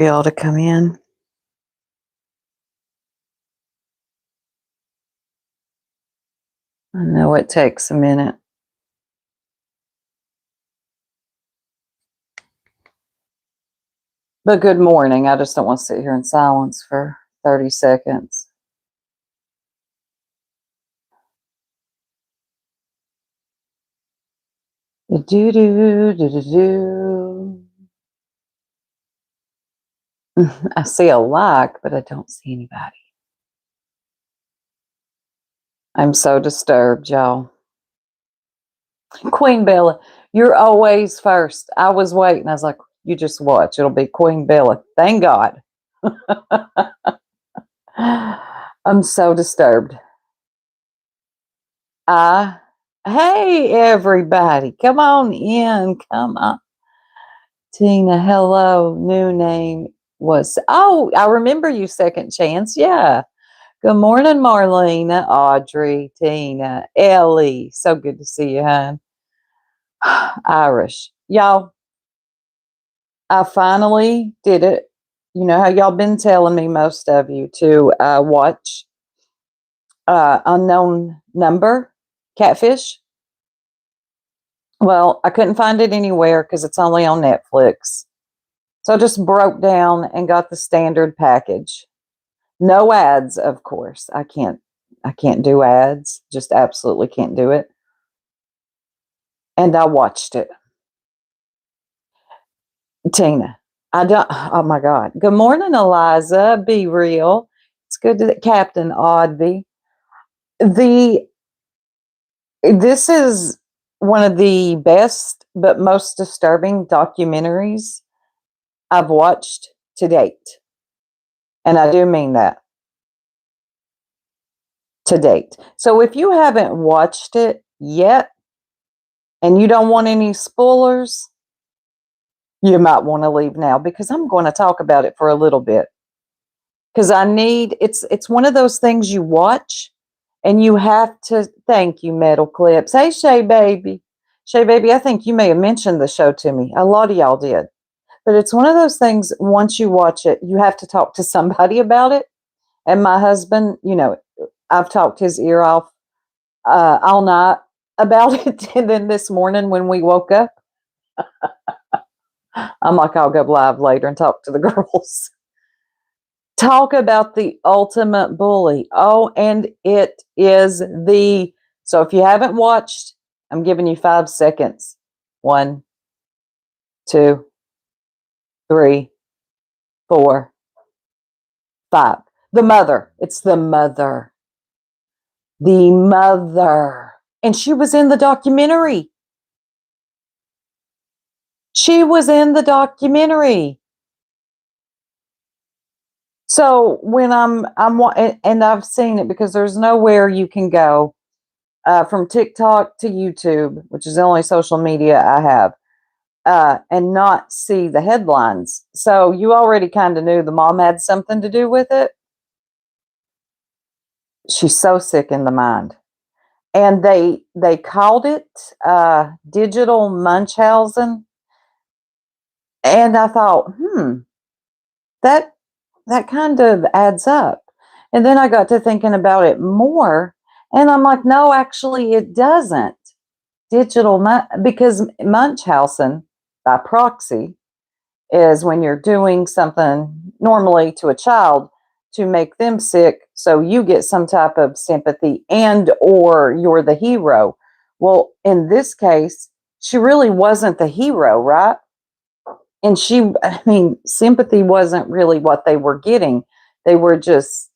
Y'all to come in. I know it takes a minute. But good morning. I just don't want to sit here in silence for 30 seconds. Do do do do do. I see a like, but I don't see anybody. I'm so disturbed, y'all. Queen Bella, you're always first. I was waiting. I was like, you just watch. It'll be Queen Bella. Thank God. I'm so disturbed. Hey everybody, come on in. Come on. Tina, hello. New name was I remember you, Second Chance. Yeah. Good morning, Marlena, Audrey, Tina, Ellie. So good to see you, hon. Irish. Y'all, I finally did it. You know how y'all been telling me, most of you, to watch Unknown Number, Catfish. Well, I couldn't find it anywhere because it's only on Netflix. So I just broke down and got the standard package. No ads, of course. I can't do ads. Just absolutely can't do it. And I watched it. Tina, I don't oh my God. Good morning, Eliza. Be real. It's good to Captain Oddby. The This is one of the best but most disturbing documentaries I've watched to date. And I do mean that. To date. So if you haven't watched it yet and you don't want any spoilers, you might want to leave now because I'm going to talk about it for a little bit. Because it's one of those things you watch and you have to thank you, Metal Clips. Hey Shay Baby. Shay Baby, I think you may have mentioned the show to me. A lot of y'all did. But it's one of those things, once you watch it, you have to talk to somebody about it. And my husband, I've talked his ear off all night about it. And then this morning when we woke up, I'm like, I'll go live later and talk to the girls. Talk about the ultimate bully. Oh, and it is so if you haven't watched, I'm giving you 5 seconds. 1, 2, 3, 4, 5. The mother. It's the mother. The mother. And she was in the documentary. She was in the documentary. So when and I've seen it because there's nowhere you can go from TikTok to YouTube, which is the only social media I have, and not see the headlines. So you already kind of knew the mom had something to do with it. She's so sick in the mind. And they called it digital Munchausen. And I thought, that kind of adds up. And then I got to thinking about it more, and I'm like, no, actually, it doesn't. Because Munchausen, by proxy, is when you're doing something normally to a child to make them sick, so you get some type of sympathy and or you're the hero. Well, in this case, she really wasn't the hero, right? And sympathy wasn't really what they were getting. They were just,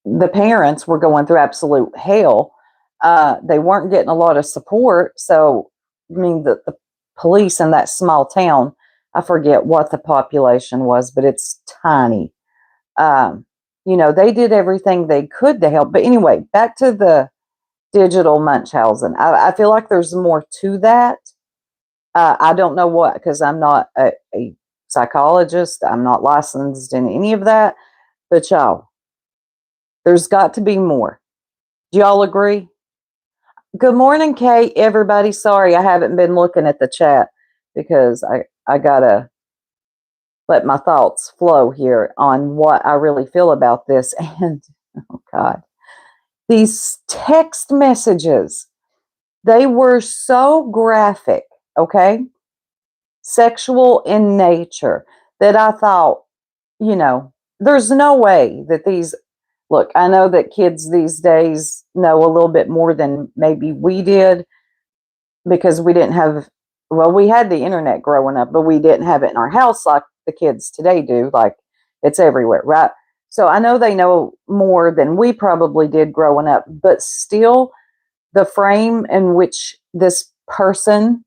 the parents were going through absolute hell. They weren't getting a lot of support. So, the police in that small town, I forget what the population was, but it's tiny. They did everything they could to help. But anyway, back to the digital Munchausen. I feel like there's more to that. I don't know what, because I'm not a psychologist. I'm not licensed in any of that. But y'all, there's got to be more. Do y'all agree? Good morning, Kate, everybody. Sorry, I haven't been looking at the chat because I gotta let my thoughts flow here on what I really feel about this. And oh God, these text messages, they were so graphic, okay, sexual in nature, that I thought, there's no way that these, look, I know that kids these days know a little bit more than maybe we did, because we didn't have, well, we had the internet growing up, but we didn't have it in our house like the kids today do. Like, it's everywhere, right? So I know they know more than we probably did growing up, but still, the frame in which this person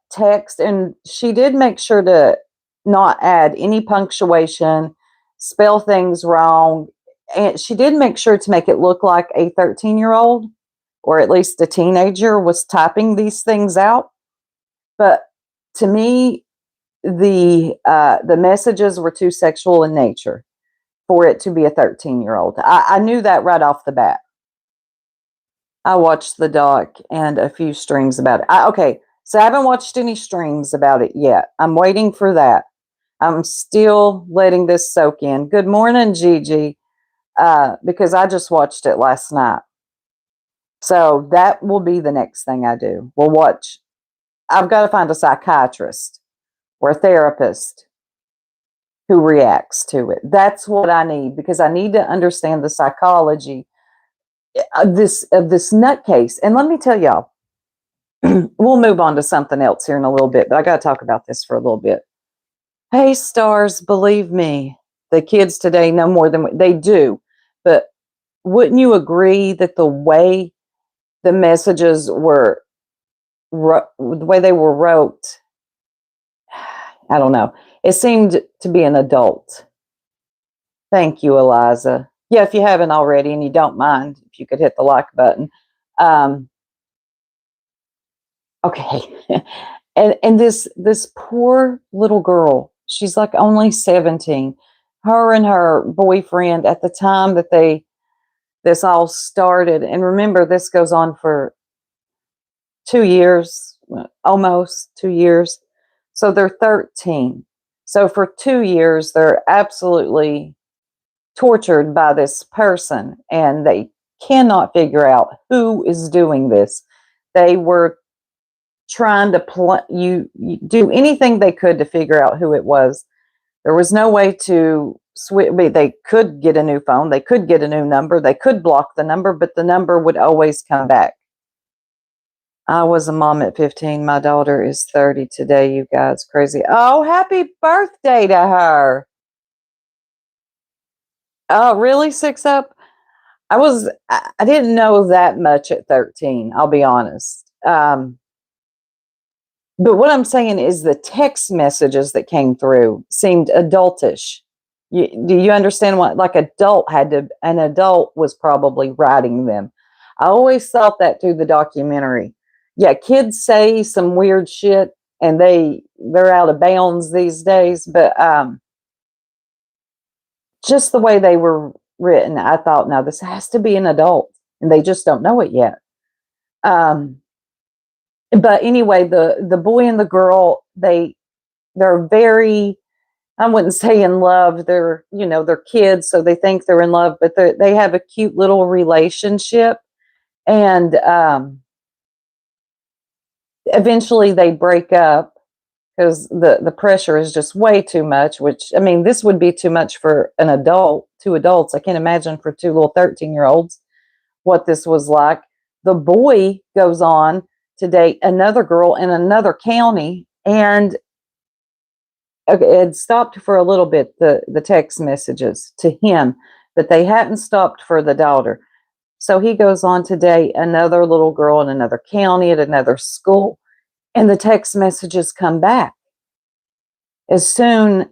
text, and she did make sure to not add any punctuation, spell things wrong, and she did make sure to make it look like a 13-year-old, or at least a teenager, was typing these things out. But to me, the messages were too sexual in nature for it to be a 13-year-old. I knew that right off the bat. I watched the doc and a few streams about it. Okay, so I haven't watched any streams about it yet. I'm waiting for that. I'm still letting this soak in. Good morning, Gigi, because I just watched it last night. So that will be the next thing I do. We'll watch. I've got to find a psychiatrist or a therapist who reacts to it. That's what I need, because I need to understand the psychology of this nutcase. And let me tell y'all, we'll move on to something else here in a little bit, but I got to talk about this for a little bit. Hey, stars, believe me, the kids today know more than they do. But wouldn't you agree that the way the messages were, the way they were wrote, I don't know, it seemed to be an adult. Thank you, Eliza. Yeah, if you haven't already and you don't mind, if you could hit the like button. Okay. And this poor little girl, she's like only 17. Her and her boyfriend, at the time that this all started, and remember, this goes on for 2 years, almost 2 years. So they're 13. So for 2 years, they're absolutely tortured by this person, and they cannot figure out who is doing this. They were trying to you do anything they could to figure out who it was. There was no way to switch. They could get a new phone, they could get a new number, they could block the number, but the number would always come back. I was a mom at 15. My daughter is 30 today, you guys. Crazy. Oh, happy birthday to her. Oh, really? 6 up? I didn't know that much at 13, I'll be honest. But what I'm saying is the text messages that came through seemed adultish. Do you understand what, like, an adult was probably writing them? I always thought that through the documentary. Yeah, kids say some weird shit and they're out of bounds these days, but just the way they were written, I thought, now this has to be an adult, and they just don't know it yet. But anyway, the boy and the girl, they're very, I wouldn't say in love. They're kids, so they think they're in love, but they have a cute little relationship, and eventually they break up because the pressure is just way too much. Which, I mean, this would be too much for an adult, two adults. I can't imagine for two little 13-year-olds what this was like. The boy goes on to date another girl in another county, and it had stopped for a little bit, the text messages to him, but they hadn't stopped for the daughter. So he goes on to date another little girl in another county at another school, and the text messages come back as soon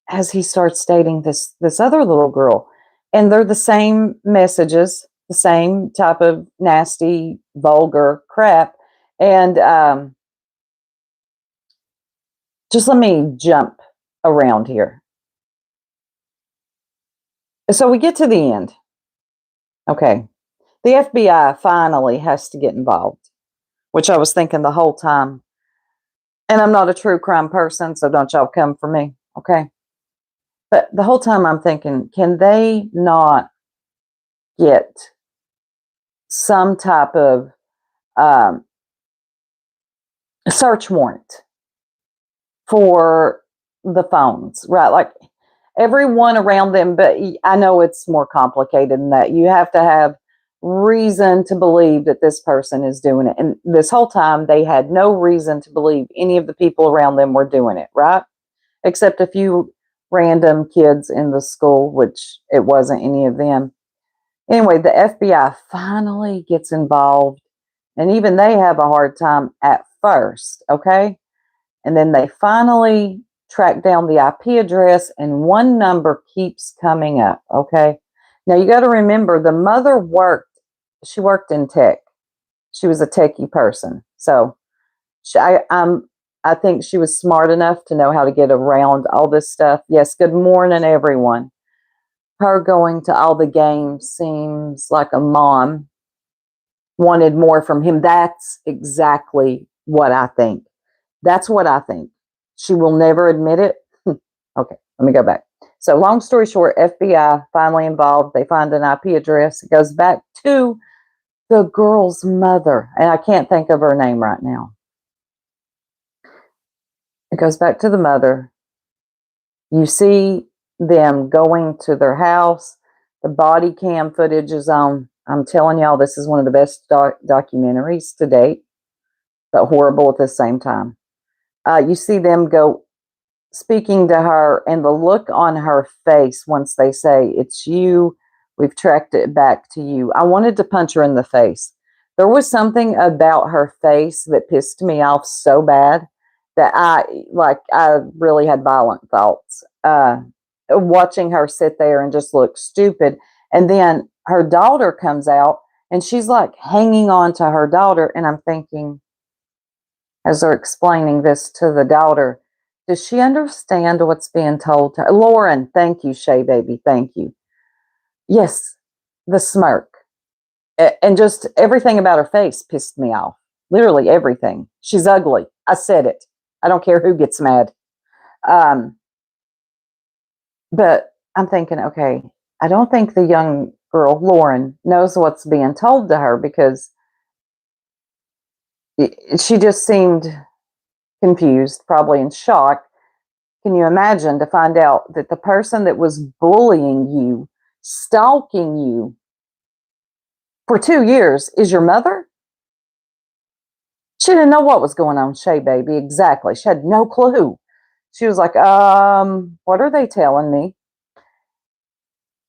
as he starts dating this other little girl, and they're the same messages, the same type of nasty, vulgar crap. And just let me jump around here. So we get to the end. Okay. The FBI finally has to get involved, which I was thinking the whole time. And I'm not a true crime person, so don't y'all come for me. Okay. But the whole time I'm thinking, can they not get some type of um, search warrant for the phones, right? Like everyone around them, but I know it's more complicated than that. You have to have reason to believe that this person is doing it. And this whole time, they had no reason to believe any of the people around them were doing it, right? Except a few random kids in the school, which it wasn't any of them. Anyway, the FBI finally gets involved, and even they have a hard time at first, okay? And then they finally track down the IP address, and one number keeps coming up, okay? Now you got to remember the mother she worked in tech. She was a techie person. So I think she was smart enough to know how to get around all this stuff. Yes, good morning, everyone. Her going to all the games seems like a mom wanted more from him. That's exactly what I think. That's what I think. She will never admit it. Okay, let me go back. So, long story short, FBI finally involved. They find an IP address. It goes back to the girl's mother, and I can't think of her name right now. It goes back to the mother. You see them going to their house. The body cam footage is on. I'm telling y'all, this is one of the best documentaries to date, but horrible at the same time. You see them go speaking to her, and the look on her face once they say, "It's you, we've tracked it back to you." I wanted to punch her in the face. There was something about her face that pissed me off so bad that I really had violent thoughts. Watching her sit there and just look stupid. And then her daughter comes out and she's like hanging on to her daughter. And I'm thinking, as they're explaining this to the daughter, does she understand what's being told to her? Lauren, thank you, Shay baby, thank you. Yes, the smirk. And just everything about her face pissed me off. Literally everything. She's ugly. I said it. I don't care who gets mad. Um, but I'm thinking, okay, I don't think the young girl, Lauren, knows what's being told to her because she just seemed confused, probably in shock. Can you imagine to find out that the person that was bullying you, stalking you for 2 years is your mother? She didn't know what was going on, Shay baby. Exactly. She had no clue. She was like, what are they telling me?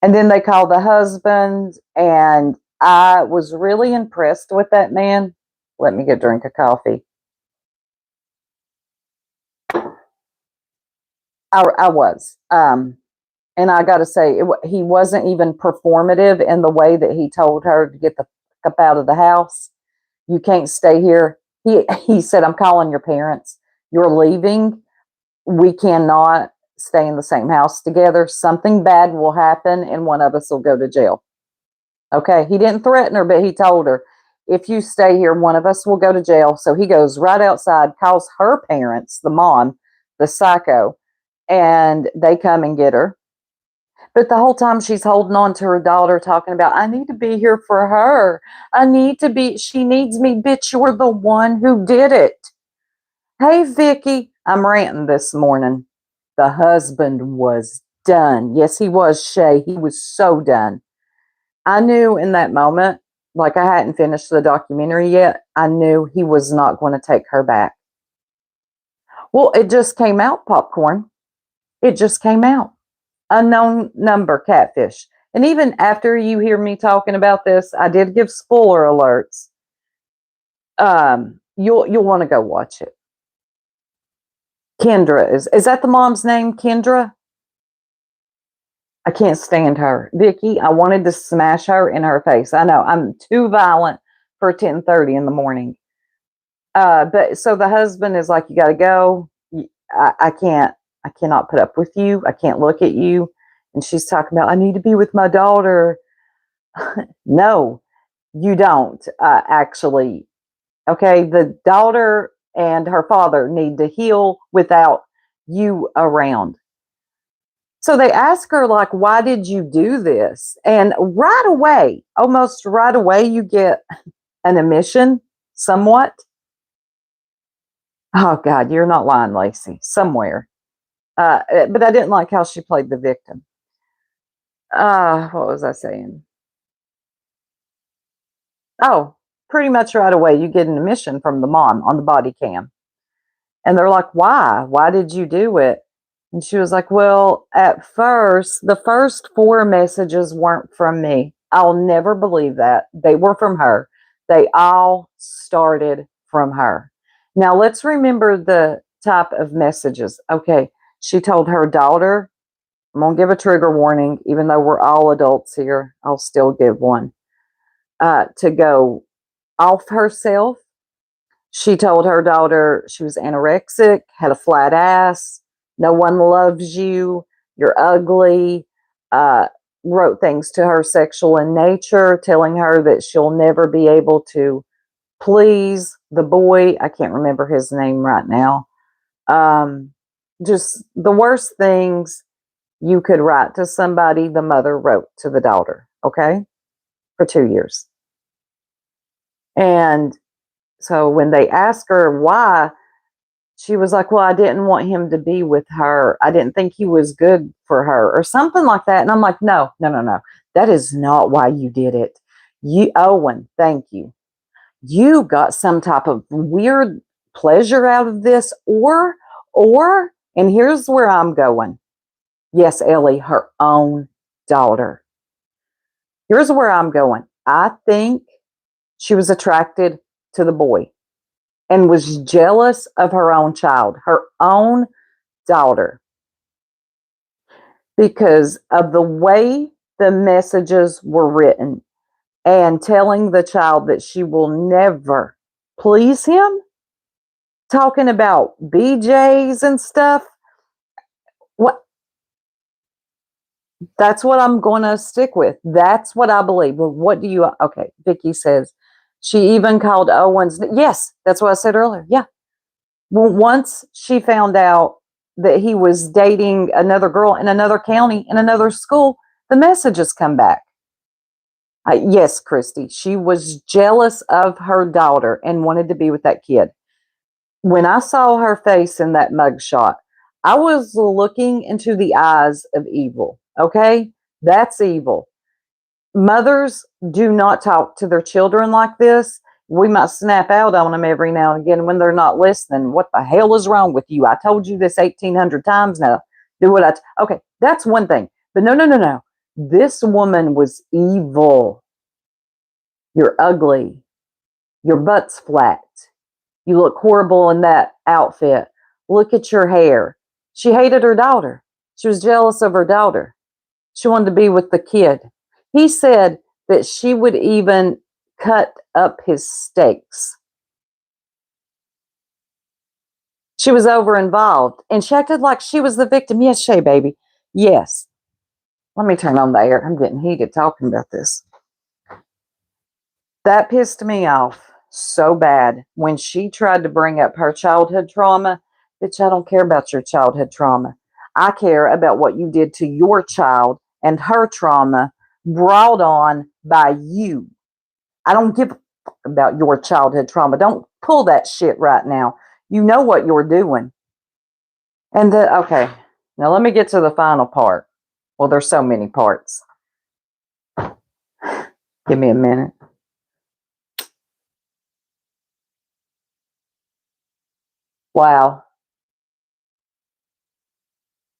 And then they called the husband, and I was really impressed with that man. Let me get a drink of coffee. I was. And I got to say, he wasn't even performative in the way that he told her to get the fuck up out of the house. You can't stay here. He said, I'm calling your parents. You're leaving. We cannot stay in the same house together. Something bad will happen and one of us will go to jail. Okay. He didn't threaten her, but he told her, if you stay here, one of us will go to jail. So he goes right outside, calls her parents, the mom, the psycho, and they come and get her. But the whole time she's holding on to her daughter, talking about, I need to be here for her. She needs me. Bitch, you're the one who did it. Hey, Vicky, I'm ranting this morning. The husband was done. Yes, he was, Shay. He was so done. I knew in that moment, like I hadn't finished the documentary yet, I knew he was not going to take her back. Well, it just came out, popcorn. It just came out. Unknown number catfish. And even after you hear me talking about this, I did give spoiler alerts. You'll want to go watch it. Kendra is that the mom's name? Kendra? I can't stand her. Vicky, I wanted to smash her in her face. I know I'm too violent for 10:30 in the morning. But so the husband is like, you got to go. I can't. I cannot put up with you. I can't look at you. And she's talking about, I need to be with my daughter. No, you don't actually. Okay, the daughter and her father need to heal without you around. So they ask her, like, why did you do this? And right away, almost right away, you get an admission somewhat. Oh, God, you're not lying, Lacey, somewhere. But I didn't like how she played the victim. What was I saying? Oh, pretty much right away, you get an admission from the mom on the body cam. And they're like, why? Why did you do it? And she was like, well, at first, the first four messages weren't from me. I'll never believe that. They were from her. They all started from her. Now, let's remember the type of messages. Okay. She told her daughter, I'm going to give a trigger warning, even though we're all adults here, I'll still give one, to go off herself. She told her daughter she was anorexic, had a flat ass, no one loves you, you're ugly, uh, wrote things to her sexual in nature, telling her that she'll never be able to please the boy. I can't remember his name right now. Um, just the worst things you could write to somebody, the mother wrote to the daughter, okay, for 2 years. And so when they asked her why, she was like, well, I didn't want him to be with her. I didn't think he was good for her or something like that. And I'm like, no, no, no, no. That is not why you did it. Owen, thank you. You got some type of weird pleasure out of this, and here's where I'm going. Yes, Ellie, her own daughter. Here's where I'm going. I think she was attracted to the boy and was jealous of her own child, her own daughter, because of the way the messages were written and telling the child that she will never please him, talking about BJs and stuff. What That's what I'm going to stick with. That's what I believe. Well, what do you okay, Vicky says she even called Owens. Yes, that's what I said earlier. Yeah. Well, once she found out that he was dating another girl in another county in another school, the messages come back. Yes, Christy, she was jealous of her daughter and wanted to be with that kid. When I saw her face in that mugshot, I was looking into the eyes of evil. Okay, that's evil. Mothers do not talk to their children like this. We might snap out on them every now and again when they're not listening. What the hell is wrong with you? I told you this 1,800 times now. Do what okay, that's one thing. But no, no, no, no. This woman was evil. You're ugly. Your butt's flat. You look horrible in that outfit. Look at your hair. She hated her daughter. She was jealous of her daughter. She wanted to be with the kid. He said that she would even cut up his steaks. She was over involved and she acted like she was the victim. Yes, Shay, baby. Yes. Let me turn on the air. I'm getting heated talking about this. That pissed me off so bad when she tried to bring up her childhood trauma. Bitch, I don't care about your childhood trauma. I care about what you did to your child and her trauma brought on by you. I don't give a fuck about your childhood trauma. Don't pull that shit right now. You know what you're doing. And okay, now let me get to the final part. Well, there's so many parts. Give me a minute. Wow.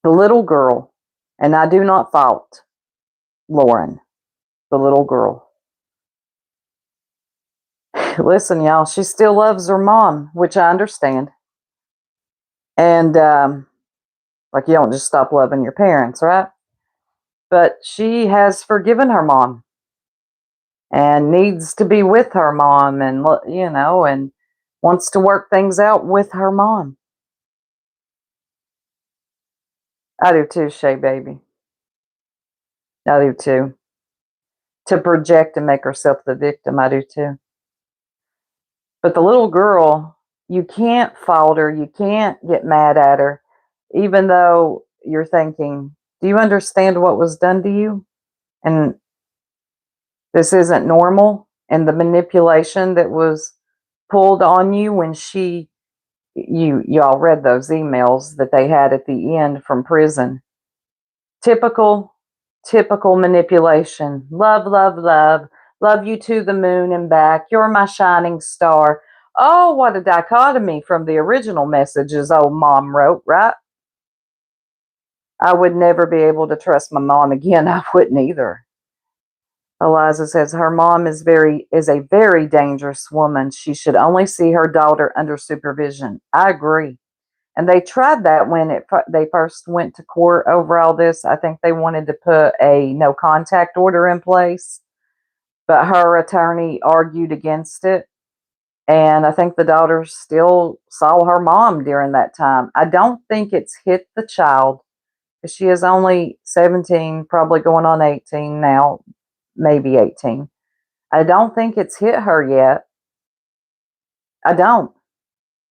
The little girl, and I do not fault Lauren, the little girl. Listen, y'all, she still loves her mom, which I understand. And like, you don't just stop loving your parents, right? But she has forgiven her mom and needs to be with her mom and, and wants to work things out with her mom. I do too, Shay, baby. I do too. To project and make herself the victim, I do too. But the little girl, you can't fault her. You can't get mad at her, even though you're thinking, Do you understand what was done to you? And this isn't normal. And the manipulation that was pulled on you when y'all read those emails that they had at the end from prison. Typical, typical manipulation. Love, love, love. Love you to the moon and back. You're my shining star. Oh, what a dichotomy from the original messages old mom wrote, right? I would never be able to trust my mom again. I wouldn't either. Eliza says her mom is a very dangerous woman. She should only see her daughter under supervision. I agree. And they tried that when they first went to court over all this. I think they wanted to put a no contact order in place, but her attorney argued against it. And I think the daughter still saw her mom during that time. I don't think it's hit the child. She is only 17, probably going on 18 now, maybe 18. I don't think it's hit her yet. I don't.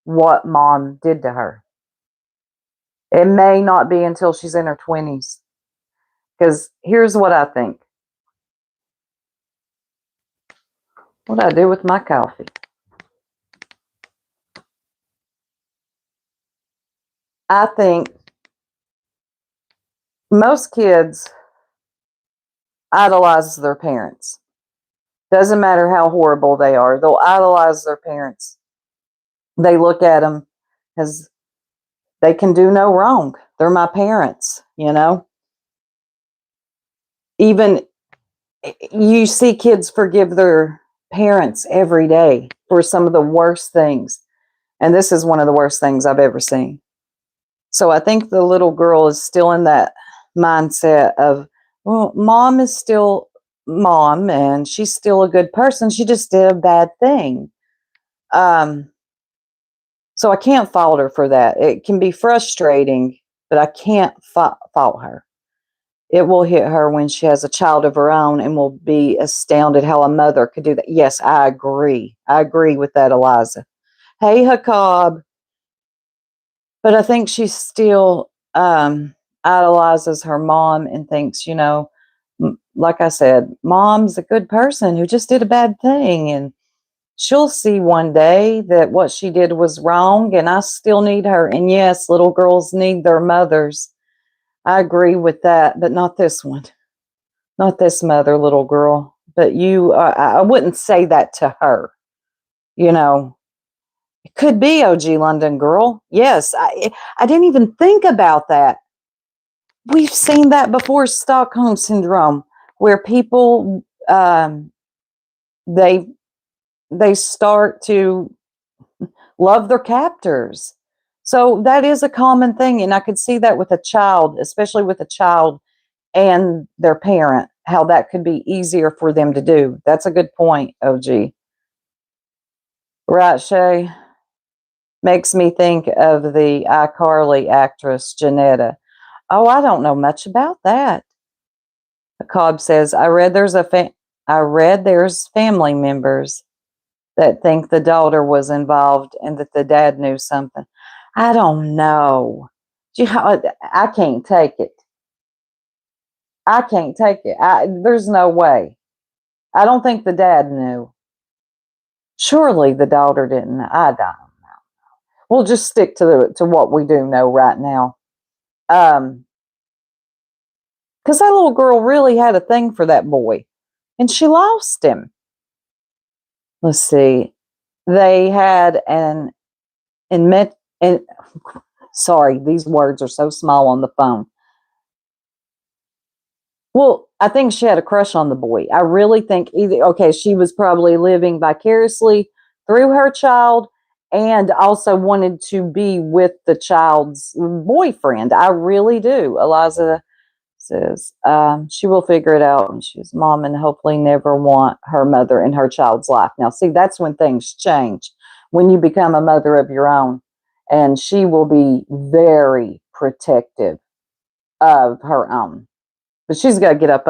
What mom did to her. It may not be until she's in her 20s. Because here's what I think. What do I do with my coffee? I think most kids idolize their parents. Doesn't matter how horrible they are, they'll idolize their parents. They look at them as they can do no wrong. They're my parents, you know? Even you see kids forgive their parents every day for some of the worst things. And this is one of the worst things I've ever seen. So I think the little girl is still in that mindset of, well, mom is still mom and she's still a good person. She just did a bad thing. So I can't fault her for that. It can be frustrating, but I can't fault her. It will hit her when she has a child of her own and will be astounded how a mother could do that. Yes, I agree. I agree with that, Eliza. Hey, Hakab. But I think she still idolizes her mom and thinks, like I said, mom's a good person who just did a bad thing. And she'll see one day that what she did was wrong and I still need her. And yes, little girls need their mothers. I agree with that, but not this one. Not this mother, little girl. But I wouldn't say that to her. It could be OG London girl. Yes, I didn't even think about that. We've seen that before, Stockholm syndrome, where people they start to love their captors. So that is a common thing, and I could see that with a child, especially with a child and their parent, how that could be easier for them to do. That's a good point, OG. Right, Shay? Makes me think of the iCarly actress, Janetta. Oh, I don't know much about that. Cobb says, I read there's family members that think the daughter was involved and that the dad knew something. I don't know. I can't take it. I can't take it. There's no way. I don't think the dad knew. Surely the daughter didn't. I don't know. We'll just stick to what we do know right now. Because that little girl really had a thing for that boy, and she lost him. Let's see. They had sorry, these words are so small on the phone. Well, I think she had a crush on the boy. I really think she was probably living vicariously through her child and also wanted to be with the child's boyfriend. I really do. Eliza says she will figure it out, and she's mom and hopefully never want her mother in her child's life. Now, see, that's when things change, when you become a mother of your own, and she will be very protective of her own. But she's got to get out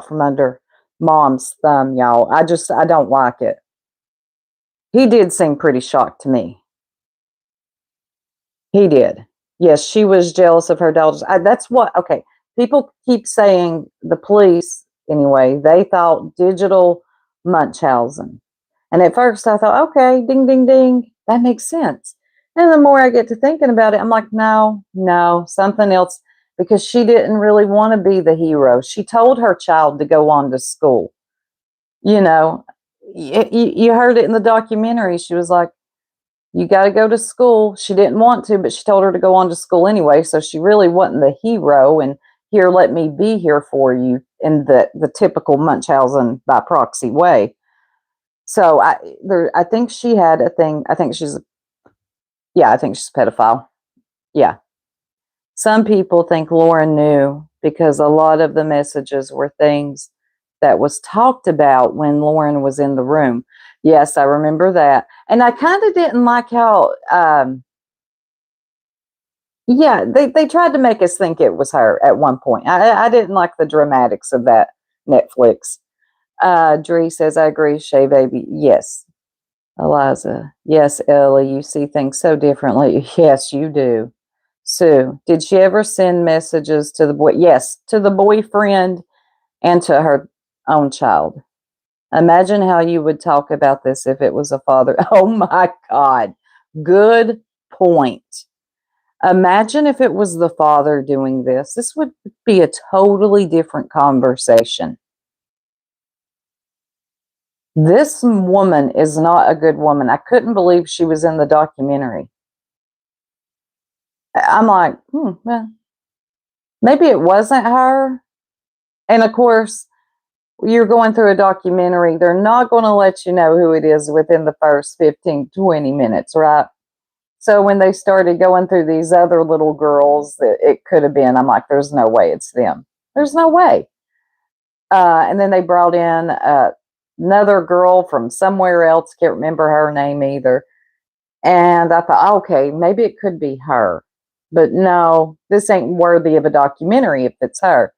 from under mom's thumb, y'all. I don't like it. He did seem pretty shocked to me. He did. Yes, she was jealous of her daughters. Okay, people keep saying, the police anyway, they thought digital Munchausen. And at first I thought, okay, ding, ding, ding, that makes sense. And the more I get to thinking about it, I'm like, no, no, something else, because she didn't really want to be the hero. She told her child to go on to school. You know, you heard it in the documentary. She was like, you got to go to school. She didn't want to, but she told her to go on to school anyway. So she really wasn't the hero. And here, let me be here for you in the typical Munchausen by proxy way. So I think she had a thing. I think she's a pedophile. Yeah. Some people think Lauren knew because a lot of the messages were things that was talked about when Lauren was in the room. Yes, I remember that. And I kind of didn't like how, they tried to make us think it was her at one point. I didn't like the dramatics of that Netflix. Dree says, I agree, Shay Baby. Yes. Eliza, yes, Ellie, you see things so differently. Yes, you do. Sue, did she ever send messages to the boy? Yes, to the boyfriend and to her own child. Imagine how you would talk about this if it was a father. Oh my God. Good point. Imagine if it was the father doing this. This would be a totally different conversation. This woman is not a good woman. I couldn't believe she was in the documentary. I'm like, well, maybe it wasn't her. And of course, you're going through a documentary. They're not going to let you know who it is within the first 15, 20 minutes, right? So when they started going through these other little girls that it could have been, I'm like, there's no way it's them. There's no way. And then they brought in another girl from somewhere else. Can't remember her name either. And I thought, okay, maybe it could be her. But no, this ain't worthy of a documentary if it's her.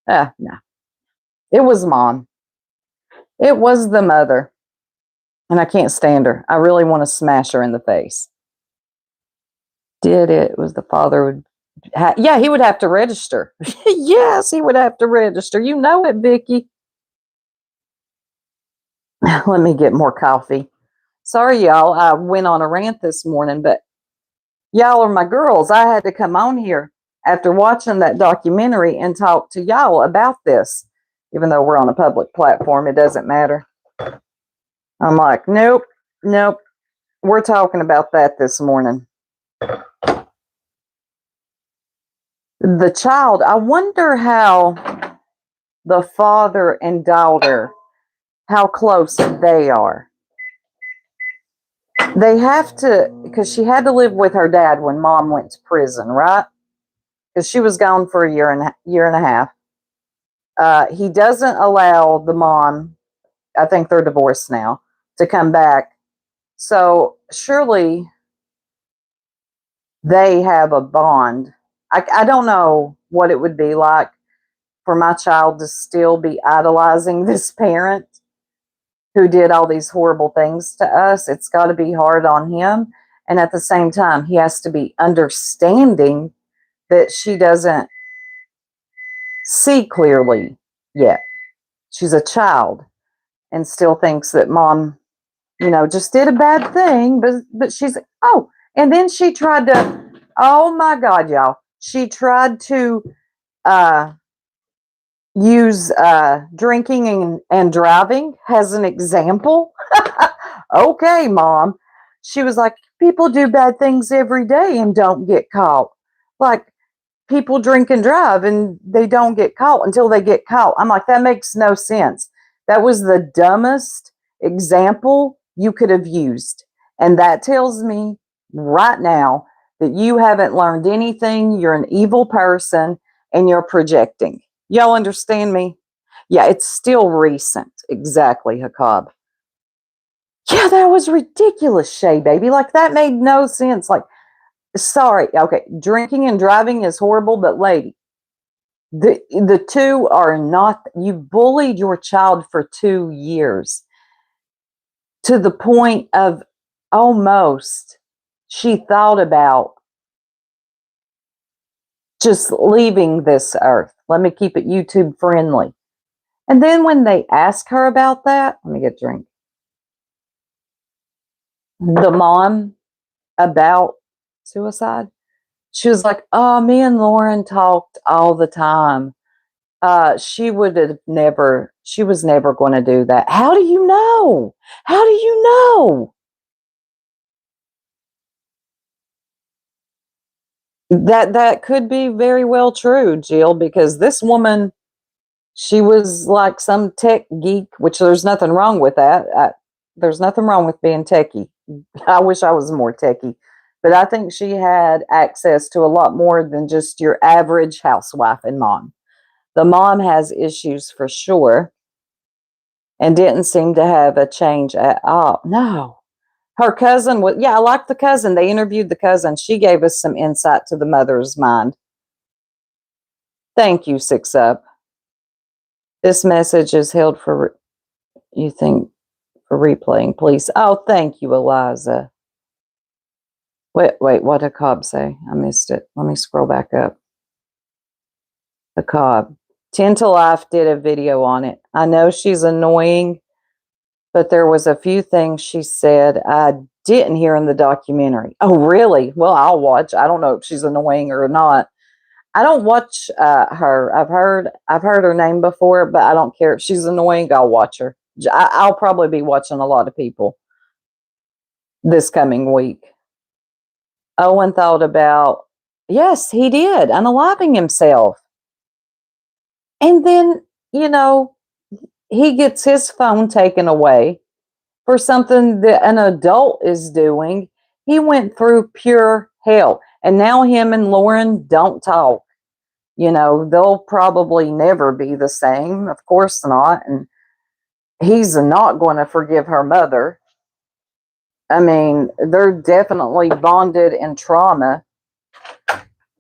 No. It was mom. It was the mother. And I can't stand her. I really want to smash her in the face. Did it was the father would yeah, he would have to register. Yes, he would have to register. You know it, Vicky. Let me get more coffee. Sorry, y'all. I went on a rant this morning, but y'all are my girls. I had to come on here after watching that documentary and talk to y'all about this. Even though we're on a public platform, it doesn't matter. I'm like, nope, nope. We're talking about that this morning. The child, I wonder how the father and daughter, how close they are. They have to, because she had to live with her dad when mom went to prison, right? Because she was gone for a year and a half. He doesn't allow the mom, I think they're divorced now, to come back. So surely they have a bond. I don't know what it would be like for my child to still be idolizing this parent who did all these horrible things to us. It's got to be hard on him. And at the same time, he has to be understanding that she doesn't see clearly yet. She's a child and still thinks that mom, just did a bad thing. But she's, and then she tried to, oh my God, y'all. She tried to use drinking and driving as an example. Okay, mom. She was like, people do bad things every day and don't get caught. Like, people drink and drive and they don't get caught until they get caught. I'm like, that makes no sense. That was the dumbest example you could have used. And that tells me right now that you haven't learned anything. You're an evil person and you're projecting. Y'all understand me? Yeah, it's still recent. Exactly, Hakab. Yeah, that was ridiculous, Shay, baby. Like, that made no sense. Like, sorry. Okay, drinking and driving is horrible, but lady, the two are not. You bullied your child for 2 years to the point of almost she thought about just leaving this earth. Let me keep it YouTube friendly. And then when they ask her about that, let me get a drink. The mom about suicide, she was like, "Oh, me and Lauren talked all the time. She would have never, she was never going to do that." How do you know? How do you know? That could be very well true, Jill, because this woman, she was like some tech geek, which there's nothing wrong with that. There's nothing wrong with being techie. I wish I was more techie, but I think she had access to a lot more than just your average housewife and mom. The mom has issues for sure and didn't seem to have a change at all. No. Her cousin was, yeah, I like the cousin. They interviewed the cousin. She gave us some insight to the mother's mind. Thank you, Six Up. This message is held for, you think, for replaying, please. Oh, thank you, Eliza. Wait, what did Cobb say? I missed it. Let me scroll back up. The Cobb. 10 to Life did a video on it. I know she's annoying, but there was a few things she said I didn't hear in the documentary. Oh, really? Well, I'll watch. I don't know if she's annoying or not. I don't watch her. I've heard her name before, but I don't care if she's annoying. I'll watch her. I'll probably be watching a lot of people this coming week. Owen thought about, yes, he did, unaliving himself. And then, you know, he gets his phone taken away for something that an adult is doing. He went through pure hell. And now him and Lauren don't talk. You know, they'll probably never be the same. Of course not. And he's not going to forgive her mother. I mean, they're definitely bonded in trauma,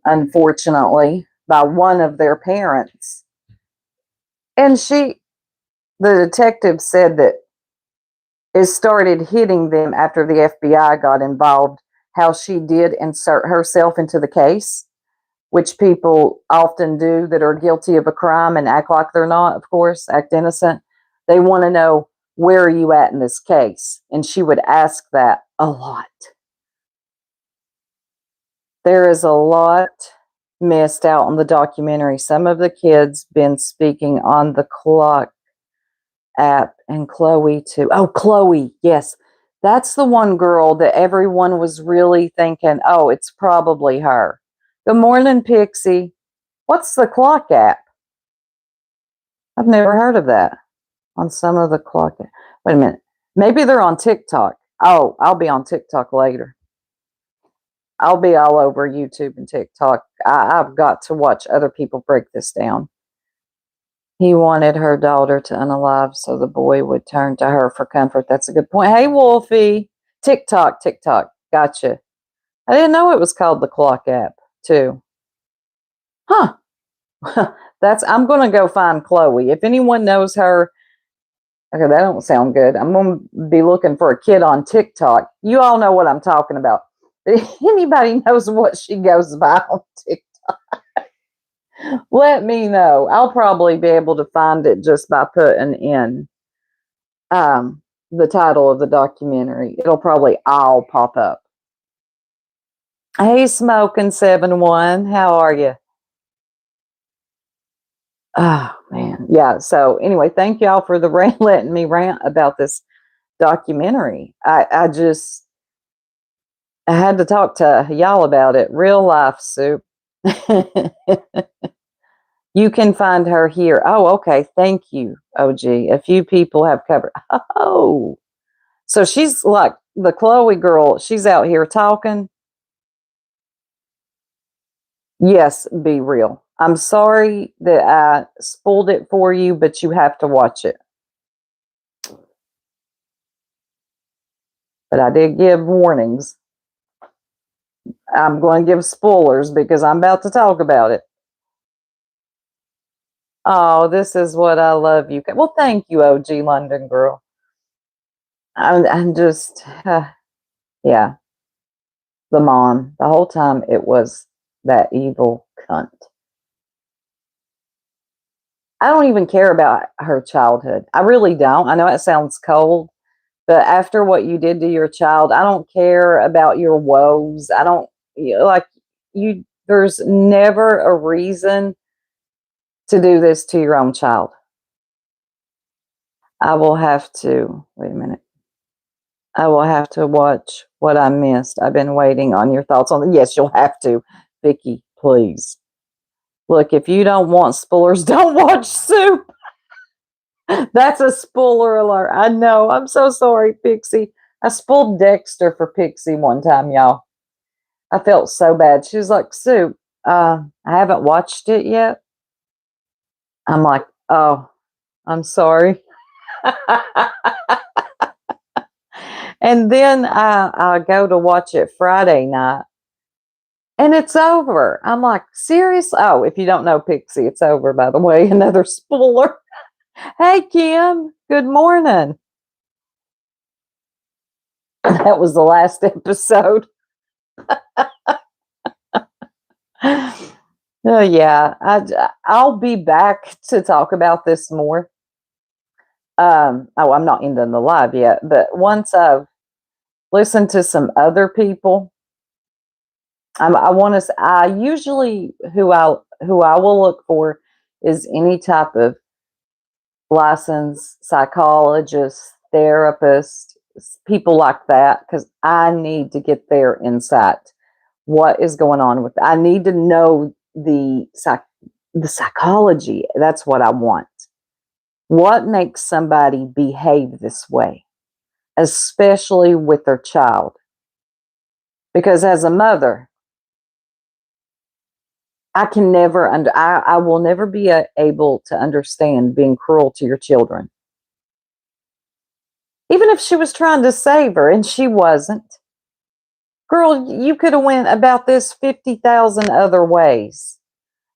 unfortunately, by one of their parents. And the detective said that it started hitting them after the FBI got involved, how she did insert herself into the case, which people often do that are guilty of a crime and act like they're not, of course, act innocent. They want to know, where are you at in this case? And she would ask that a lot. There is a lot missed out on the documentary. Some of the kids been speaking on the clock app, and Chloe too. Oh, Chloe, yes. That's the one girl that everyone was really thinking, oh, it's probably her. Good morning, Pixie. What's the clock app? I've never heard of that. On some of the clock. Wait a minute. Maybe they're on TikTok. Oh, I'll be on TikTok later. I'll be all over YouTube and TikTok. I've got to watch other people break this down. He wanted her daughter to unalive so the boy would turn to her for comfort. That's a good point. Hey, Wolfie. TikTok. Gotcha. I didn't know it was called the clock app, too. Huh. I'm going to go find Chloe. If anyone knows her, okay, that don't sound good. I'm going to be looking for a kid on TikTok. You all know what I'm talking about. If anybody knows what she goes by on TikTok, let me know. I'll probably be able to find it just by putting in the title of the documentary. It'll probably all pop up. Hey, Smoking 7-1, how are you? Oh, man. Yeah. So anyway, thank y'all for the letting me rant about this documentary. I had to talk to y'all about it. Real life soup. You can find her here. Oh, okay. Thank you, OG. A few people have covered. Oh, so she's like the Chloe girl. She's out here talking. Yes, be real. I'm sorry that I spoiled it for you, but you have to watch it. But I did give warnings. I'm going to give spoilers because I'm about to talk about it. Oh, this is what I love you. Well, thank you, OG London girl. I'm just, yeah. The mom, the whole time it was That evil cunt. I don't even care about her childhood. I really don't. I know it sounds cold, but after what you did to your child, I don't care about your woes. I don't like you. There's never a reason to do this to your own child. I will have to, wait a minute. I will have to watch what I missed. I've been waiting on your thoughts on it. Yes, you'll have to. Vicky, please. Look, if you don't want spoilers, don't watch Soup. That's a spoiler alert. I know. I'm so sorry, Pixie. I spoiled Dexter for Pixie one time, y'all. I felt so bad. She was like, Soup, I haven't watched it yet. I'm like, oh, I'm sorry. And then I go to watch it Friday night. And it's over. I'm like, seriously? Oh, if you don't know Pixie, it's over, by the way. Another spoiler. Hey, Kim. Good morning. That was the last episode. Oh, yeah. I'll be back to talk about this more. I'm not ending the live yet, but once I've listened to some other people, I usually who I will look for is any type of licensed psychologist, therapist, people like that, because I need to get their insight. What is going on with? I need to know the psychology. That's what I want. What makes somebody behave this way, especially with their child? Because as a mother, I can never I will never be able to understand being cruel to your children. Even if she was trying to save her and she wasn't. Girl, you could have went about this 50,000 other ways.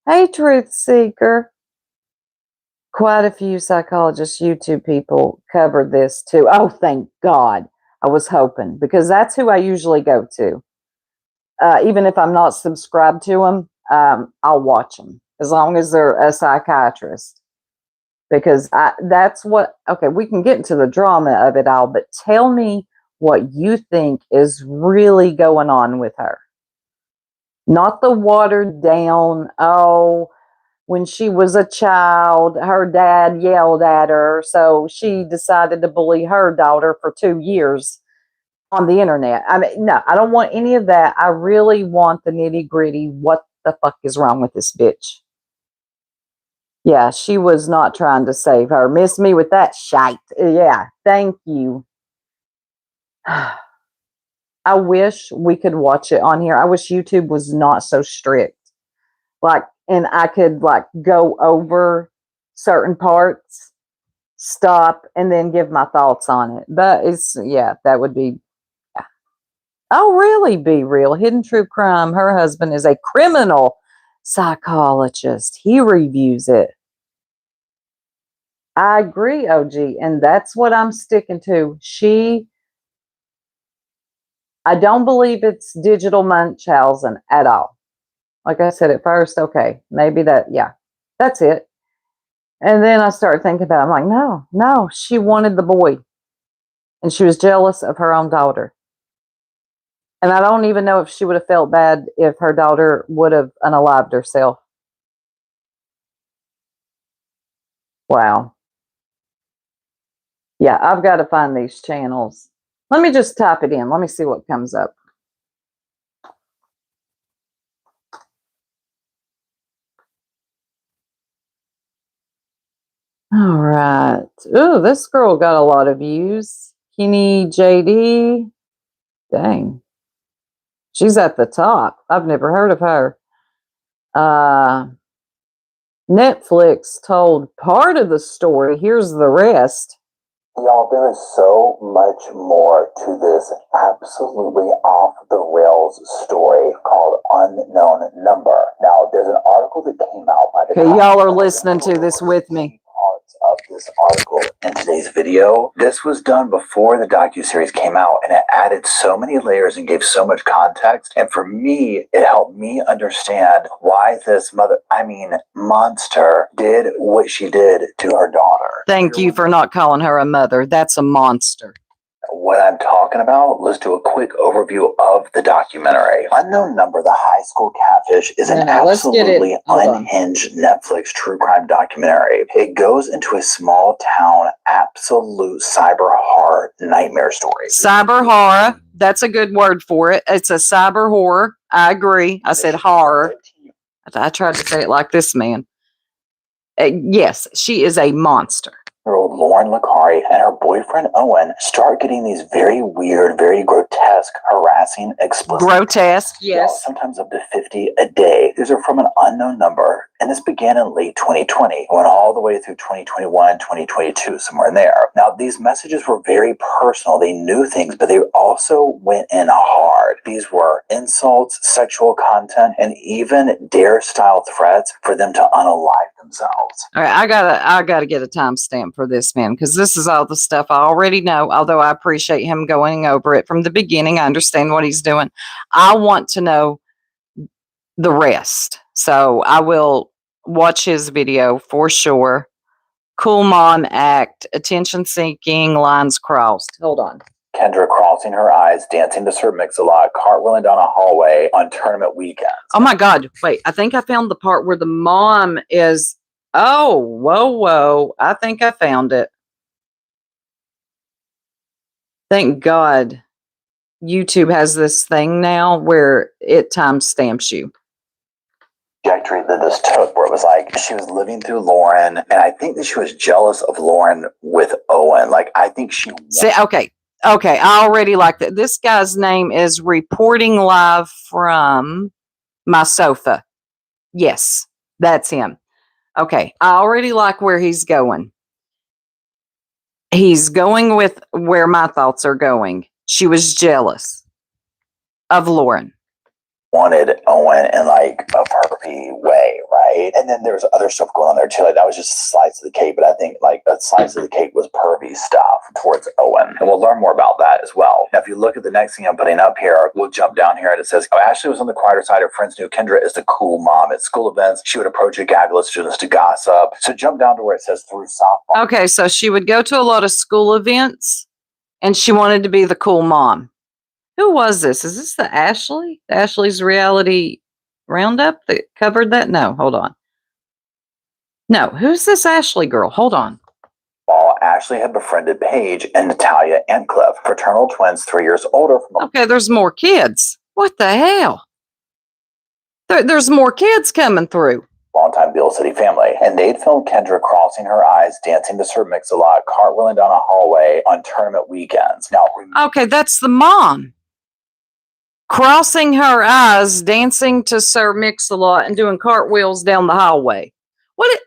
Hey, Truth Seeker. Quite a few psychologists, YouTube people covered this too. Oh, thank God. I was hoping, because that's who I usually go to. Even if I'm not subscribed to them, I'll watch them as long as they're a psychiatrist. Because that's what, okay, we can get into the drama of it all, but tell me what you think is really going on with her. Not the watered down, oh, when she was a child, her dad yelled at her, so she decided to bully her daughter for 2 years on the internet. I mean, no, I don't want any of that. I really want the nitty gritty. What the fuck is wrong with this bitch? Yeah, she was not trying to save her. Miss me with that shite. Yeah, thank you. I wish we could watch it on here. I wish YouTube was not so strict. Like, and I could like go over certain parts, stop, and then give my thoughts on it. But it's, yeah, that would be, yeah. Oh, really? Be real. Hidden True Crime. Her husband is a criminal psychologist. He reviews it. I agree, OG, and that's what I'm sticking to. I don't believe it's digital Munchausen at all. Like I said at first, okay, maybe that, yeah, that's it. And then I started thinking about it. I'm like, no, she wanted the boy. And she was jealous of her own daughter. And I don't even know if she would have felt bad if her daughter would have unalived herself. Wow. Yeah, I've got to find these channels. Let me just type it in. Let me see what comes up. All right. Ooh, this girl got a lot of views. Kenny JD. Dang. She's at the top. I've never heard of her. Netflix told part of the story. Here's the rest. Y'all, there is so much more to this absolutely off the rails story called Unknown Number. Now, there's an article that came out by the Okay, y'all are listening to this with me. Parts of this article in today's video. This was done before the docuseries came out, and it added so many layers and gave so much context. And for me, it helped me understand why this monster did what she did to her daughter. Thank you for not calling her a mother. That's a monster. What I'm talking about, let's do a quick overview of the documentary. Unknown Number, the high school catfish, is an absolutely unhinged Netflix true crime documentary. It goes into a small town, absolute cyber horror nightmare story. Cyber horror, that's a good word for it. It's a cyber horror. I agree. I said horror. I tried to say it like this man. Yes, she is a monster. Lauren Licari and her boyfriend Owen start getting these very weird, very grotesque, harassing, explicit. Grotesque, yes. Sometimes up to 50 a day. These are from an unknown number, and this began in late 2020, went all the way through 2021, 2022, somewhere in there. Now, these messages were very personal. They knew things, but they also went in hard. These were insults, sexual content, and even dare-style threats for them to unalive themselves. All right, I gotta get a timestamp for this, man, because this is all the stuff I already know. Although I appreciate him going over it from the beginning, I understand what he's doing. I want to know the rest, so I will watch his video for sure. Cool mom act, attention seeking, lines crossed. Hold on. Kendra crossing her eyes, dancing to Sir Mix-a-Lot, cartwheeling down a hallway on tournament weekends. Oh my God! Wait, I think I found the part where the mom is. Oh, whoa! I think I found it. Thank God, YouTube has this thing now where it timestamps you. Trajectory that this took, where it was like she was living through Lauren, and I think that she was jealous of Lauren with Owen. Like, I think she. See, okay, I already like that. This guy's name is Reporting Live from My Sofa. Yes, that's him. Okay, I already like where he's going. He's going with where my thoughts are going. She was jealous of Lauren. Wanted Owen in like a pervy way, right? And then there was other stuff going on there too. Like, that was just a slice of the cake, but I think like a slice of the cake was pervy stuff towards Owen. And we'll learn more about that as well. Now, if you look at the next thing I'm putting up here, we'll jump down here and it says, Ashley was on the quieter side. Her friends knew Kendra is the cool mom. At school events, she would approach a gaggle of students to gossip. So jump down to where it says through softball. Okay, so she would go to a lot of school events and she wanted to be the cool mom. Who was this? Is this the Ashley? Ashley's Reality Roundup that covered that? No, hold on. No, who's this Ashley girl? Hold on. Ashley had befriended Paige and Natalia Antcliffe, fraternal twins 3 years older. Okay, there's more kids. What the hell? There's more kids coming through. Longtime Beale City family, and they'd filmed Kendra crossing her eyes, dancing to Sir Mix-a-Lot, cartwheeling down a hallway on tournament weekends. Now, okay, that's the mom. Crossing her eyes, dancing to Sir Mix-a-Lot, and doing cartwheels down the hallway. What?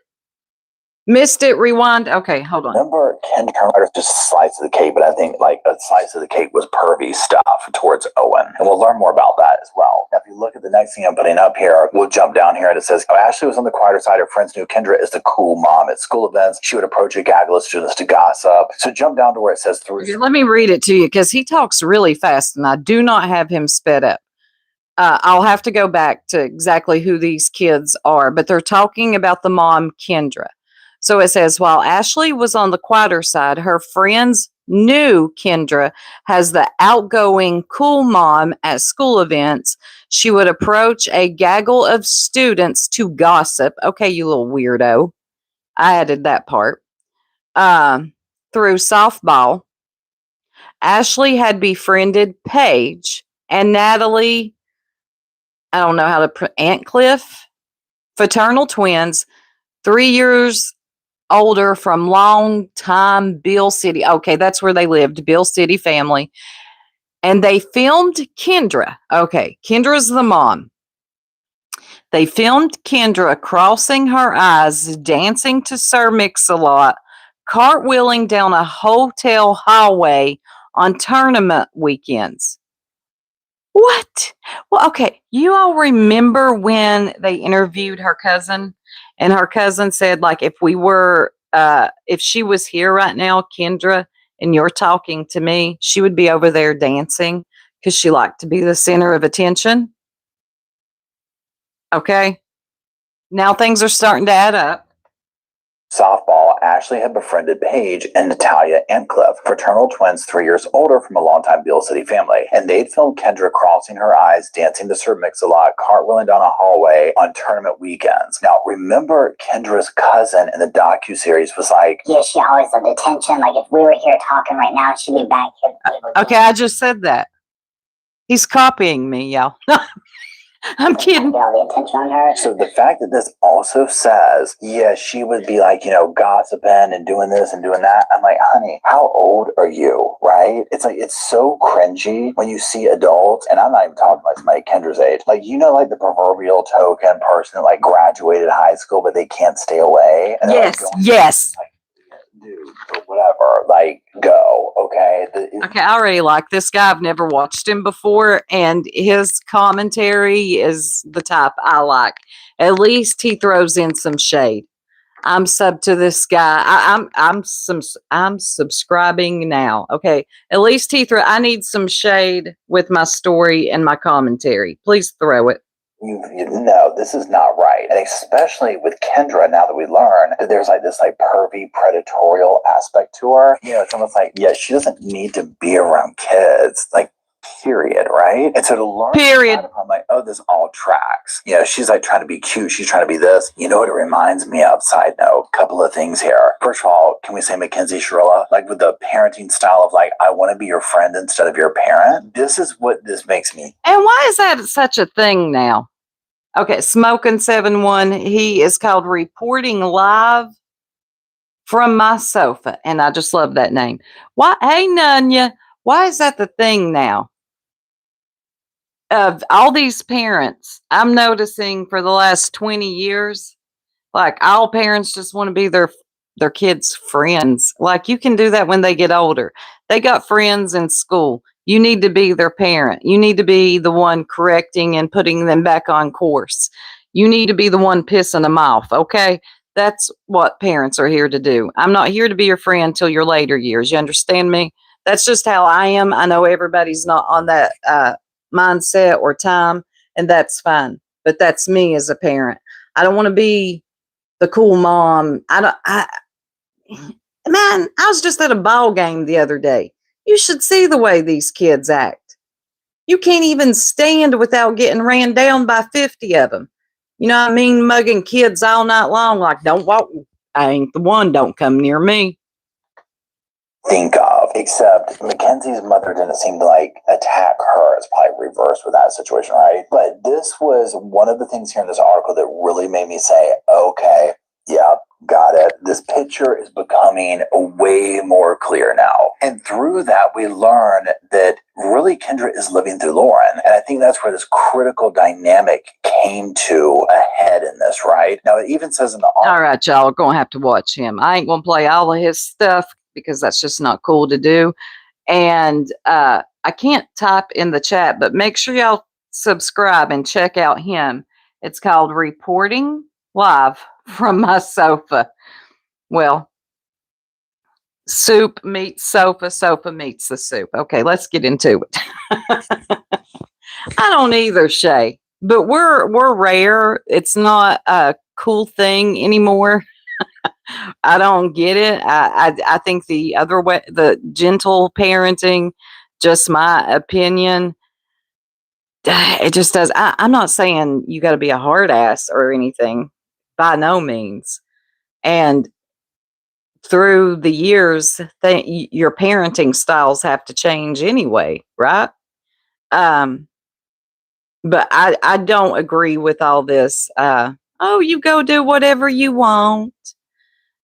Missed it, rewind. Okay, hold on. Remember, Kendra was just a slice of the cake, but I think like a slice of the cake was pervy stuff towards Owen. And we'll learn more about that as well. Now, if you look at the next thing I'm putting up here, we'll jump down here and it says, Ashley was on the quieter side. Her friends knew Kendra is the cool mom. At school events, she would approach a gaggle of students to gossip. So jump down to where it says through. Okay, let me read it to you because he talks really fast and I do not have him sped up. I'll have to go back to exactly who these kids are, but they're talking about the mom, Kendra. So it says, while Ashley was on the quieter side, her friends knew Kendra as the outgoing cool mom at school events. She would approach a gaggle of students to gossip. Okay, you little weirdo. I added that part. Through softball, Ashley had befriended Paige and Natalie, I don't know how to Antcliffe, fraternal twins, 3 years older from long time Beale City. Okay, that's where they lived, Beale City family. And they filmed Kendra. Okay, Kendra's the mom. They filmed Kendra crossing her eyes, dancing to Sir Mix-a-Lot, cartwheeling down a hotel hallway on tournament weekends. What? Well, okay. You all remember when they interviewed her cousin and her cousin said, like, if we were if she was here right now, Kendra, and you're talking to me, she would be over there dancing because she liked to be the center of attention. Okay. Now things are starting to add up. Softball, Ashley had befriended Paige and Natalia Antcliffe, fraternal twins 3 years older from a longtime Beale City family, and they'd filmed Kendra crossing her eyes, dancing to Sir Mix-a-Lot, cartwheeling down a hallway on tournament weekends. Now, remember Kendra's cousin in the docuseries was like, yeah, she always loved attention. Like, if we were here talking right now, she'd be back here. Okay, I just said that. He's copying me, y'all. I'm kidding. Get all the attention on her. So the fact that this also says, yeah, she would be like, gossiping and doing this and doing that. I'm like, honey, how old are you? Right? It's like, it's so cringy when you see adults, and I'm not even talking about somebody Kendra's age. Like, like the proverbial token person that like graduated high school, but they can't stay away. And yes, like yes. Like, dude, or whatever, like, go, okay? Okay, I already like this guy. I've never watched him before, and his commentary is the type I like. At least he throws in some shade. I'm sub to this guy. I'm subscribing now. Okay, at least I need some shade with my story and my commentary. Please throw it. No, this is not right. And especially with Kendra, now that we learn that there's like this like pervy predatorial aspect to her. It's almost like, yeah, she doesn't need to be around kids. Like, period, right? And so to learn, period, I'm like, oh, this all tracks. She's like trying to be cute. She's trying to be this. You know what it reminds me of? Side note, couple of things here. First of all, can we say Mackenzie Shirilla? Like with the parenting style of like, I want to be your friend instead of your parent. This is what this makes me. And why is that such a thing now? Okay, Smoking 71, he is called Reporting Live from My Sofa, and I just love that name. Why? Hey, Nunya, why is that the thing now? Of all these parents, I'm noticing for the last 20 years, like all parents just want to be their kids' friends. Like you can do that when they get older. They got friends in school. You need to be their parent. You need to be the one correcting and putting them back on course. You need to be the one pissing them off. Okay. That's what parents are here to do. I'm not here to be your friend till your later years. You understand me? That's just how I am. I know everybody's not on that mindset or time, and that's fine. But that's me as a parent. I don't want to be the cool mom. Man, I was just at a ball game the other day. You should see the way these kids act. You can't even stand without getting ran down by 50 of them. You know what I mean? Mugging kids all night long. Like, don't walk. I ain't the one. Don't come near me. Think of, except Mackenzie's mother didn't seem to like attack her. It's probably reversed with that situation, right? But this was one of the things here in this article that really made me say, okay, yeah, got it. This picture is becoming way more clear now. And through that, we learn that really Kendra is living through Lauren. And I think that's where this critical dynamic came to a head in this, right? Now, it even says in the article. All right, y'all are going to have to watch him. I ain't going to play all of his stuff because that's just not cool to do. And I can't type in the chat, but make sure y'all subscribe and check out him. It's called Reporting Live from My Sofa. Well, soup meets sofa, sofa meets the soup. Okay, let's get into it. I don't either, Shay, but we're rare. It's not a cool thing anymore. I don't get it. I think the other way, the gentle parenting, just my opinion, it just does. I'm not saying you got to be a hard ass or anything, by no means. And through the years, your parenting styles have to change anyway, right? But I don't agree with all this. Oh, you go do whatever you want.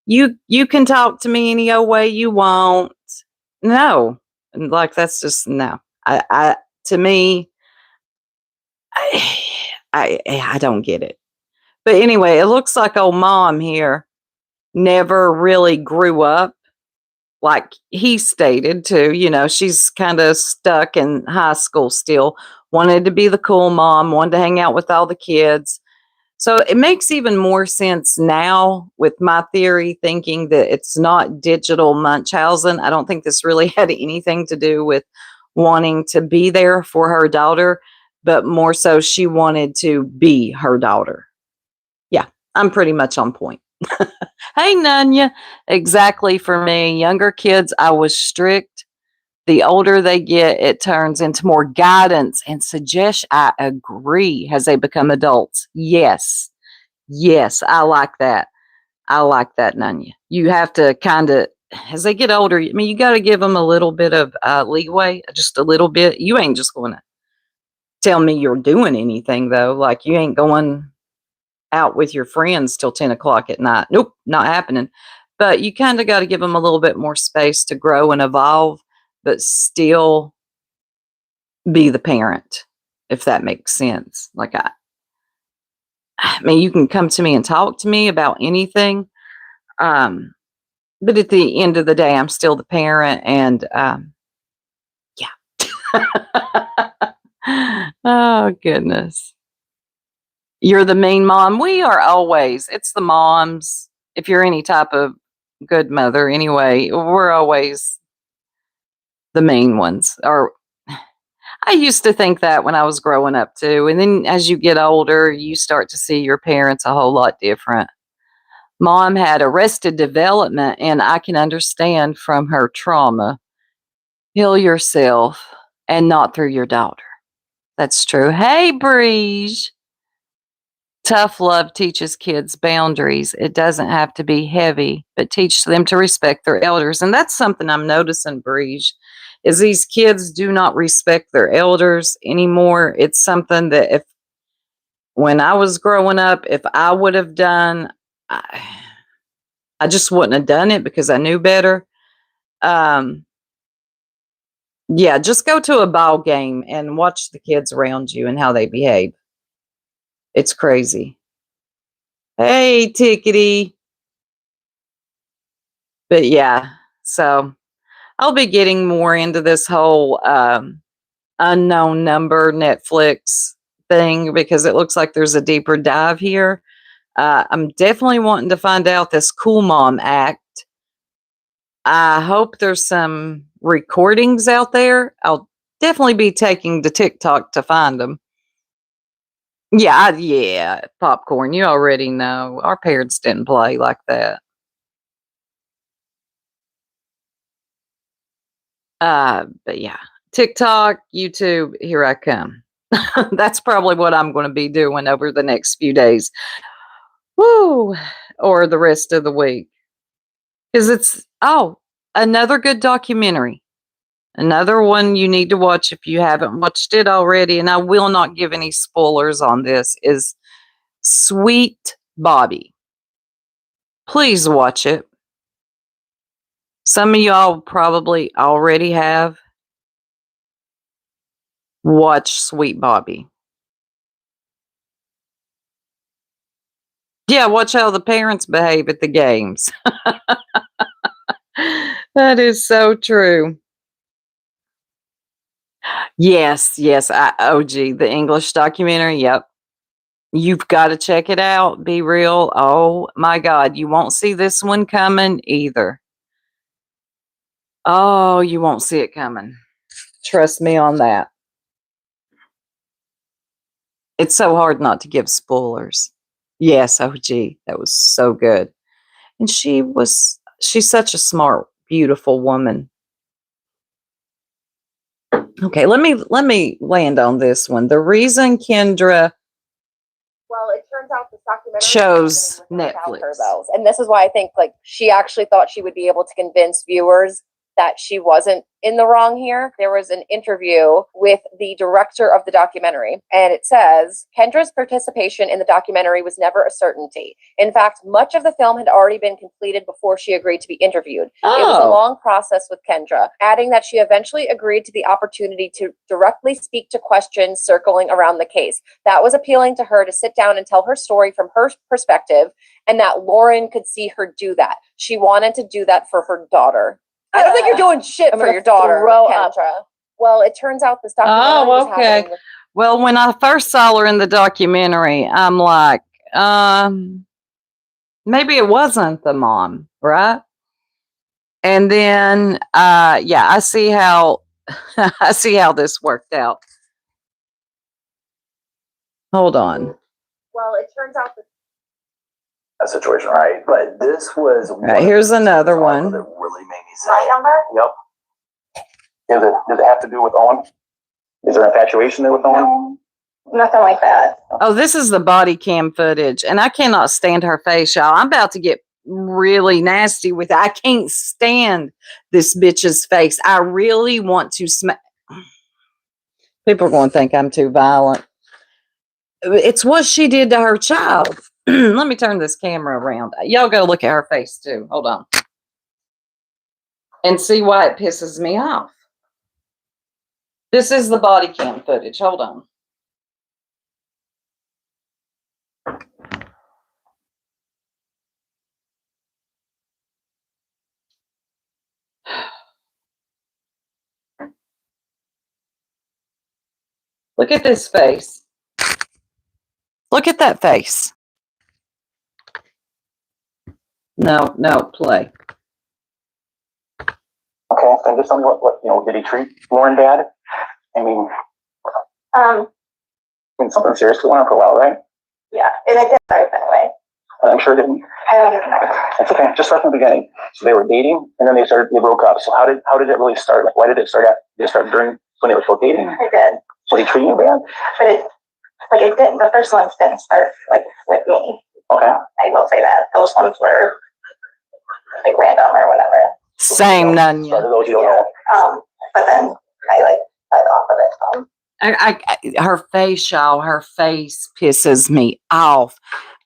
You can talk to me any old way you want. No, like that's just no. I to me, I don't get it. But anyway, it looks like old mom here never really grew up like he stated too. She's kind of stuck in high school still. Wanted to be the cool mom. Wanted to hang out with all the kids. So it makes even more sense now with my theory, thinking that it's not digital Munchausen. I don't think this really had anything to do with wanting to be there for her daughter, but more so she wanted to be her daughter. Yeah, I'm pretty much on point. Hey, Nunya. Exactly for me. Younger kids, I was strict. The older they get, it turns into more guidance and suggestion. I agree as they become adults. Yes. Yes, I like that. I like that, Nunya. You have to kind of, as they get older, I mean, you got to give them a little bit of leeway, just a little bit. You ain't just going to tell me you're doing anything, though. Like, you ain't going out with your friends till 10 o'clock at night. Nope, not happening. But you kind of got to give them a little bit more space to grow and evolve, but still be the parent, if that makes sense. Like, I mean, you can come to me and talk to me about anything. But at the end of the day, I'm still the parent. And yeah. Oh, goodness. You're the mean mom. We are always, it's the moms. If you're any type of good mother, anyway, we're always the mean ones. Or I used to think that when I was growing up too. And then as you get older, you start to see your parents a whole lot different. Mom had arrested development, and I can understand from her trauma. Heal yourself and not through your daughter. That's true. Hey, Breeze. Tough love teaches kids boundaries. It doesn't have to be heavy, but teach them to respect their elders. And that's something I'm noticing, Breeze, is these kids do not respect their elders anymore. It's something that when I was growing up, if I would have done, I just wouldn't have done it because I knew better. Yeah, just go to a ball game and watch the kids around you and how they behave. It's crazy. Hey, Tickety. But yeah, so I'll be getting more into this whole unknown number Netflix thing because it looks like there's a deeper dive here. I'm definitely wanting to find out this Cool Mom Act. I hope there's some recordings out there. I'll definitely be taking to TikTok to find them. Yeah, popcorn. You already know. Our parents didn't play like that. But yeah, TikTok, YouTube, here I come. That's probably what I'm going to be doing over the next few days. Woo! Or the rest of the week. Because another good documentary. Another one you need to watch if you haven't watched it already, and I will not give any spoilers on this, is Sweet Bobby. Please watch it. Some of y'all probably already have. Watch Sweet Bobby. Yeah, watch how the parents behave at the games. That is so true. Yes, OG, the English documentary. Yep. You've got to check it out. Be real. Oh my God. You won't see this one coming either. Oh, you won't see it coming. Trust me on that. It's so hard not to give spoilers. Yes, OG. That was so good. And she's such a smart, beautiful woman. Okay, let me land on this one. The reason Kendra it turns out this documentary chose without Netflix. Turbos. And this is why I think she actually thought she would be able to convince viewers that she wasn't in the wrong here. There was an interview with the director of the documentary, and it says, Kendra's participation in the documentary was never a certainty. In fact, much of the film had already been completed before she agreed to be interviewed. Oh. It was a long process with Kendra, adding that she eventually agreed to the opportunity to directly speak to questions circling around the case. That was appealing to her to sit down and tell her story from her perspective, and that Lauren could see her do that. She wanted to do that for her daughter. I don't think you're doing shit for your daughter, Kendra. Well, it turns out this documentary was happening. Well, when I first saw her in the documentary, I'm like, maybe it wasn't the mom, right? And then, yeah, I see how I see how this worked out. Hold on. Well, it turns out that That situation, right? But this was Right, here's another one. that really made me say, Yep. Does it have to do with Owen? Is there infatuation there with Owen? Nothing like that. Oh, this is the body cam footage, and I cannot stand her face, y'all. I'm about to get really nasty with it. I can't stand this bitch's face. I really want to smack. People are going to think I'm too violent. It's what she did to her child. Let me turn this camera around. Y'all go look at her face too. Hold on. And see why it pisses me off. This is the body cam footage. Hold on. Look at this face. Look at that face. No, play. Okay, then just tell me what did he treat Lauren bad? I mean, something seriously went on for a while, right? Yeah, and it did start that way. I'm sure it didn't. I don't even know. It's okay. Just start from the beginning. So they were dating, and then they broke up. So how did it really start? Like, why did it start? Did it start during when they were still dating? It did. So he treated you bad? But it didn't. The first ones didn't start like with me. Okay. I will say that those ones were like random or whatever. Same, Nunya. Started those you don't know. But then I got off of it. Her face, y'all, her face pisses me off.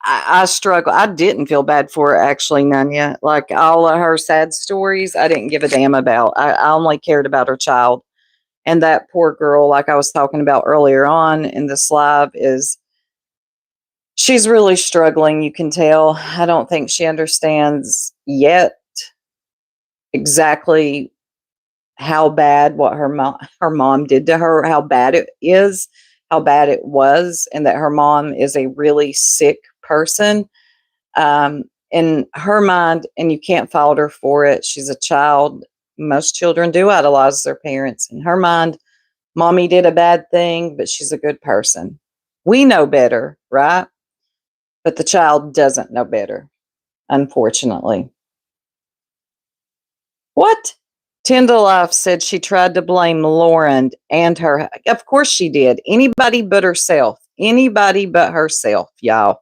I struggle. I didn't feel bad for her, actually, Nunya. Like all of her sad stories, I didn't give a damn about. I only cared about her child. And that poor girl, like I was talking about earlier on in this live, she's really struggling. You can tell. I don't think she understands yet exactly how bad what her mom did to her, how bad it is, how bad it was, and that her mom is a really sick person. In her mind, and you can't fault her for it. She's a child. Most children do idolize their parents. In her mind, mommy did a bad thing, but she's a good person. We know better, right? But the child doesn't know better, unfortunately. What? Tyndall said she tried to blame Lauren and her. Of course she did. Anybody but herself. Anybody but herself, y'all.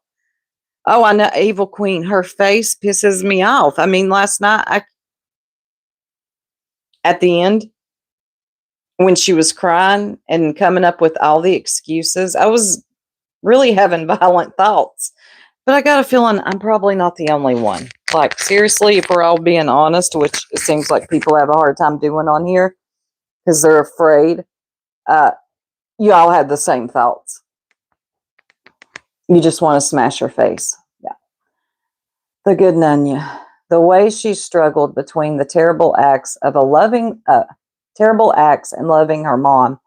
Oh, I know, Evil Queen. Her face pisses me off. I mean, last night, at the end, when she was crying and coming up with all the excuses, I was really having violent thoughts. But I got a feeling I'm probably not the only one. Like, seriously, if we're all being honest, which it seems like people have a hard time doing on here because they're afraid, you all had the same thoughts. You just want to smash her face. Yeah. The good Nunya. The way she struggled between the terrible acts and loving her mom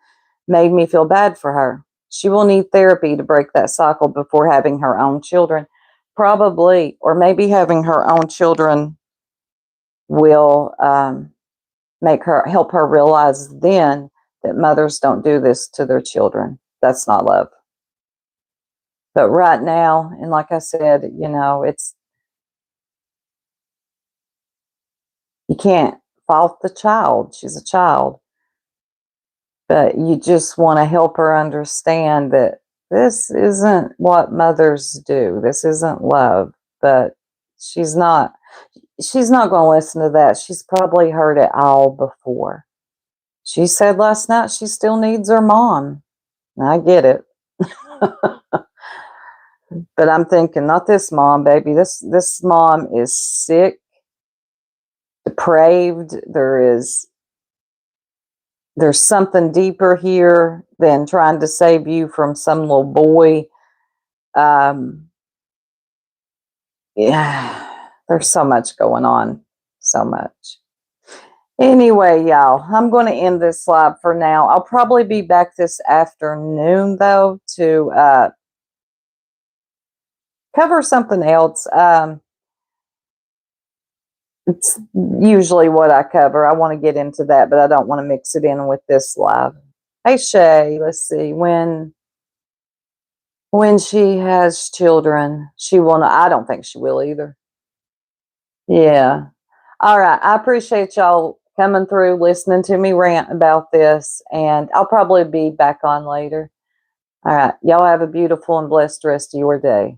made me feel bad for her. She will need therapy to break that cycle before having her own children. Probably, or maybe having her own children will help her realize then that mothers don't do this to their children. That's not love. But right now, and like I said, you can't fault the child. She's a child. But you just want to help her understand that this isn't what mothers do. This isn't love. But she's not going to listen to that. She's probably heard it all before. She said last night she still needs her mom. I get it. But I'm thinking, not this mom, baby. This mom is sick, depraved. There's something deeper here than trying to save you from some little boy. Yeah, there's so much going on. So much. Anyway, y'all, I'm going to end this live for now. I'll probably be back this afternoon, though, to cover something else. It's usually what I cover. I want to get into that, but I don't want to mix it in with this live. Hey Shay, let's see. When she has children, she will not. I don't think she will either. Yeah. All right. I appreciate y'all coming through, listening to me rant about this, and I'll probably be back on later. All right. Y'all have a beautiful and blessed rest of your day.